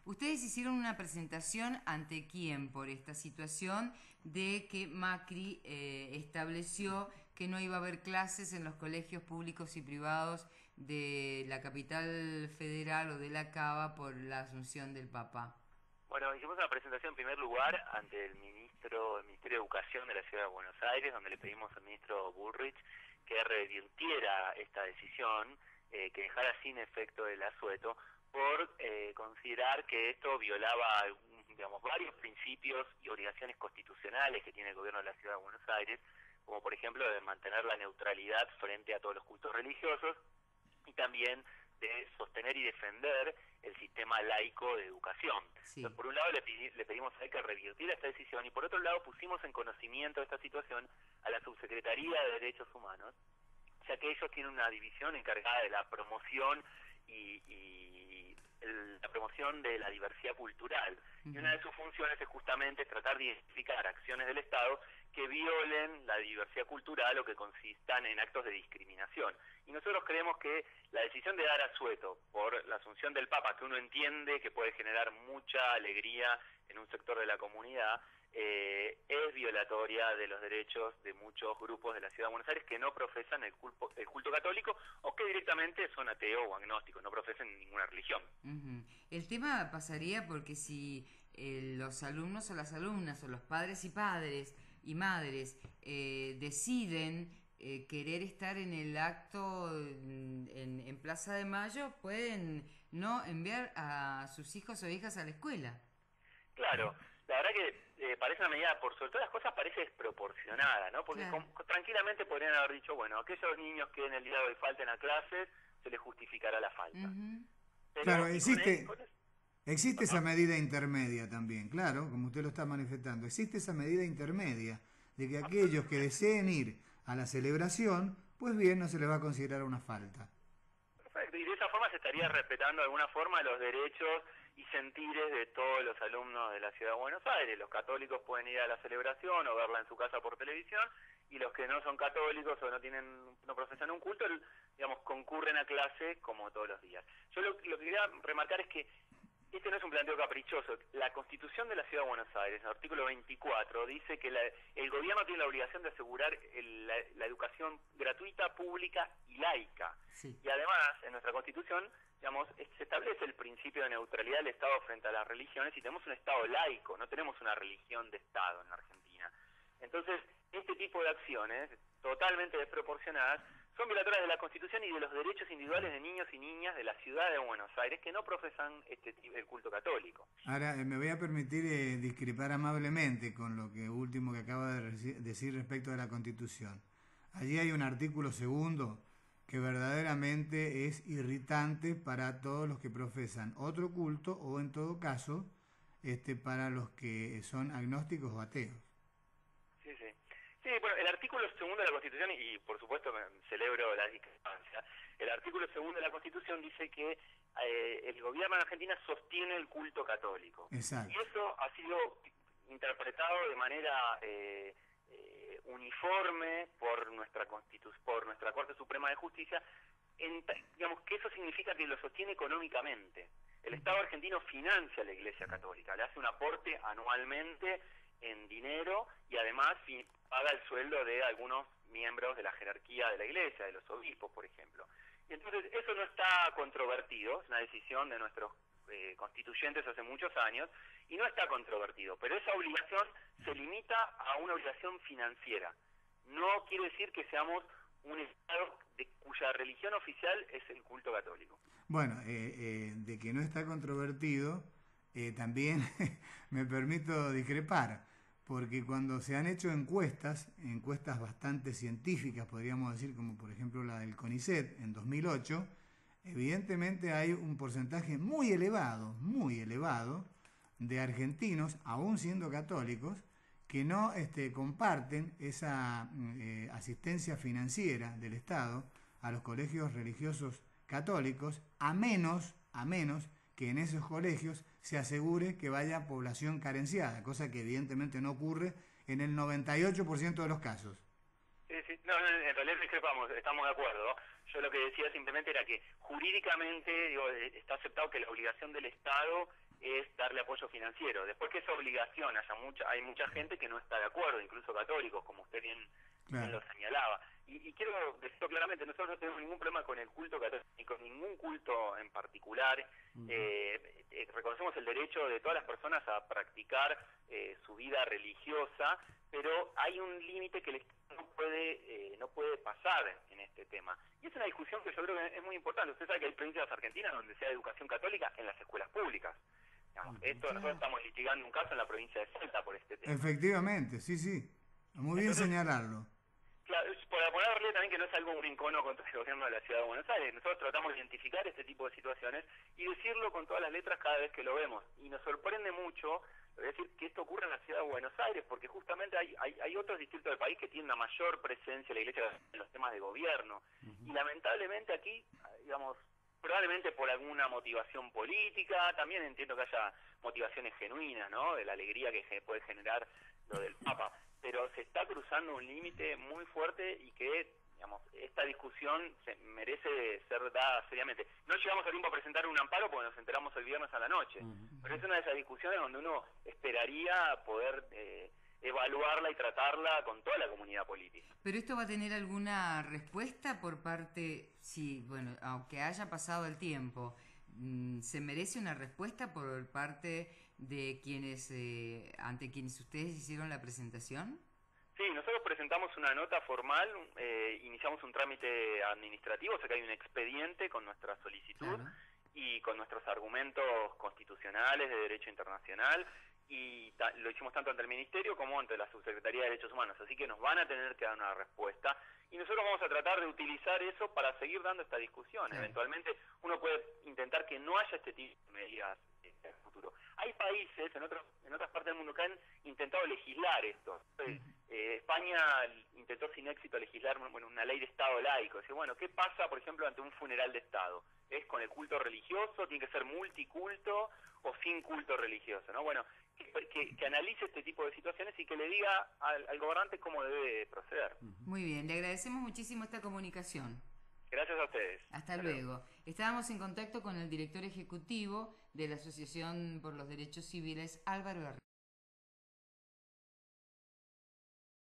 Ustedes hicieron una presentación ante quién por esta situación de que Macri estableció que no iba a haber clases en los colegios públicos y privados de la capital federal o de la Cava por la asunción del Papa. Bueno, hicimos una presentación en primer lugar ante el Ministerio de Educación de la Ciudad de Buenos Aires, donde le pedimos al ministro Bullrich que revirtiera esta decisión, que dejara sin efecto el asueto, por considerar que esto violaba, digamos, varios principios y obligaciones constitucionales que tiene el gobierno de la Ciudad de Buenos Aires, como por ejemplo de mantener la neutralidad frente a todos los cultos religiosos, y también de sostener y defender el sistema laico de educación. Sí. Entonces, por un lado le pedimos a él que revirtiera esta decisión, y por otro lado pusimos en conocimiento de esta situación a la Subsecretaría de Derechos Humanos, ya que ellos tienen una división encargada de la promoción la promoción de la diversidad cultural. Y una de sus funciones es justamente tratar de identificar acciones del Estado que violen la diversidad cultural o que consistan en actos de discriminación. Y nosotros creemos que la decisión de dar asueto por la asunción del Papa, que uno entiende que puede generar mucha alegría en un sector de la comunidad, es violatoria de los derechos de muchos grupos de la Ciudad de Buenos Aires que no profesan el culto católico o que directamente son ateos o agnósticos, no profesan ninguna religión. El tema pasaría porque si los alumnos o las alumnas o los padres y madres deciden querer estar en el acto en Plaza de Mayo, pueden no enviar a sus hijos o hijas a la escuela. Claro, la verdad que parece una medida, por sobre todas las cosas, parece desproporcionada, ¿no? Porque claro, tranquilamente podrían haber dicho, bueno, aquellos niños que en el día de hoy falten a clases, se les justificará la falta. Pero, claro, existe esa medida intermedia también, claro, como usted lo está manifestando. Existe esa medida intermedia de que aquellos que deseen ir a la celebración, pues bien, no se les va a considerar una falta. Perfecto, y de esa forma se estaría respetando de alguna forma los derechos y sentires de todos los alumnos de la Ciudad de Buenos Aires. Los católicos pueden ir a la celebración o verla en su casa por televisión, y los que no son católicos o no profesan un culto, digamos, concurren a clase como todos los días. Yo lo que quería remarcar es que este no es un planteo caprichoso. La Constitución de la Ciudad de Buenos Aires, en el artículo 24, dice que el gobierno tiene la obligación de asegurar la educación gratuita, pública y laica. sí. Y además, en nuestra Constitución, digamos, se establece el principio de neutralidad del Estado frente a las religiones, y tenemos un Estado laico, no tenemos una religión de Estado en la Argentina. Entonces, este tipo de acciones, totalmente desproporcionadas, son violatorias de la Constitución y de los derechos individuales de niños y niñas de la Ciudad de Buenos Aires que no profesan el culto católico. Ahora, me voy a permitir discrepar amablemente con lo último que acaba de decir respecto de la Constitución. Allí hay un artículo segundo que verdaderamente es irritante para todos los que profesan otro culto, o en todo caso, para los que son agnósticos o ateos. Sí, sí. Sí, bueno, el artículo segundo de la Constitución, y por supuesto celebro la discrepancia, el artículo segundo de la Constitución dice que el gobierno de Argentina sostiene el culto católico. Exacto. Y eso ha sido interpretado de manera uniforme por nuestra Corte Suprema de Justicia, digamos que eso significa que lo sostiene económicamente. El Estado argentino financia a la Iglesia Católica, le hace un aporte anualmente en dinero, y además paga el sueldo de algunos miembros de la jerarquía de la Iglesia, de los obispos, por ejemplo. Y entonces eso no está controvertido, es una decisión de nuestros constituyentes hace muchos años, y no está controvertido, pero esa obligación se limita a una obligación financiera. No quiere decir que seamos un Estado cuya religión oficial es el culto católico. Bueno, de que no está controvertido, también me permito discrepar, porque cuando se han hecho encuestas bastante científicas, podríamos decir, como por ejemplo la del CONICET en 2008, evidentemente hay un porcentaje muy elevado de argentinos, aún siendo católicos, que no comparten esa asistencia financiera del Estado a los colegios religiosos católicos, a menos que en esos colegios se asegure que vaya población carenciada, cosa que evidentemente no ocurre en el 98% de los casos. Sí, sí. No, en realidad discrepamos, estamos de acuerdo. Yo lo que decía simplemente era que jurídicamente está aceptado que la obligación del Estado es darle apoyo financiero. Después que es obligación, hay mucha gente que no está de acuerdo, incluso católicos, como usted bien lo señalaba. Y quiero decirlo claramente, nosotros no tenemos ningún problema con el culto católico, ni con ningún culto en particular. Reconocemos el derecho de todas las personas a practicar su vida religiosa, pero hay un límite que el Estado no puede pasar en este tema. Y es una discusión que yo creo que es muy importante. Usted sabe que hay provincias argentinas donde se da educación católica en las escuelas públicas. Nosotros estamos litigando un caso en la provincia de Salta por este tema. Efectivamente, sí. Muy bien señalarlo. Claro, para ponerle también que no es algo un encono contra el gobierno de la Ciudad de Buenos Aires. Nosotros tratamos de identificar este tipo de situaciones y decirlo con todas las letras cada vez que lo vemos. Y nos sorprende mucho, voy a decir, que esto ocurra en la Ciudad de Buenos Aires, porque justamente hay otros distritos del país que tienen una mayor presencia de la Iglesia en los temas de gobierno. Y lamentablemente aquí, digamos, probablemente por alguna motivación política, también entiendo que haya motivaciones genuinas, ¿no?, de la alegría que puede generar lo del Papa, pero se está cruzando un límite muy fuerte y que, digamos, esta discusión merece ser dada seriamente. No llegamos a tiempo a presentar un amparo porque nos enteramos el viernes a la noche, pero es una de esas discusiones donde uno esperaría poder evaluarla y tratarla con toda la comunidad política. ¿Pero esto va a tener alguna respuesta por parte, bueno, aunque haya pasado el tiempo, se merece una respuesta por parte de quienes, ante quienes ustedes hicieron la presentación? Sí, nosotros presentamos una nota formal, iniciamos un trámite administrativo, o sea que hay un expediente con nuestra solicitud y con nuestros argumentos constitucionales de derecho internacional, y lo hicimos tanto ante el Ministerio como ante la Subsecretaría de Derechos Humanos, así que nos van a tener que dar una respuesta y nosotros vamos a tratar de utilizar eso para seguir dando esta discusión. Eventualmente uno puede intentar que no haya este tipo de medidas en el futuro. Hay países en otras partes del mundo que han intentado legislar esto. España intentó sin éxito legislar una ley de Estado laico. Decir, bueno, ¿qué pasa, por ejemplo, ante un funeral de Estado? ¿Es con el culto religioso? ¿Tiene que ser multiculto o sin culto religioso? ¿No? Bueno, que analice este tipo de situaciones y que le diga al gobernante cómo debe proceder. Muy bien, le agradecemos muchísimo esta comunicación. Gracias a ustedes. Hasta luego. Estábamos en contacto con el director ejecutivo de la Asociación por los Derechos Civiles, Álvaro Herrera.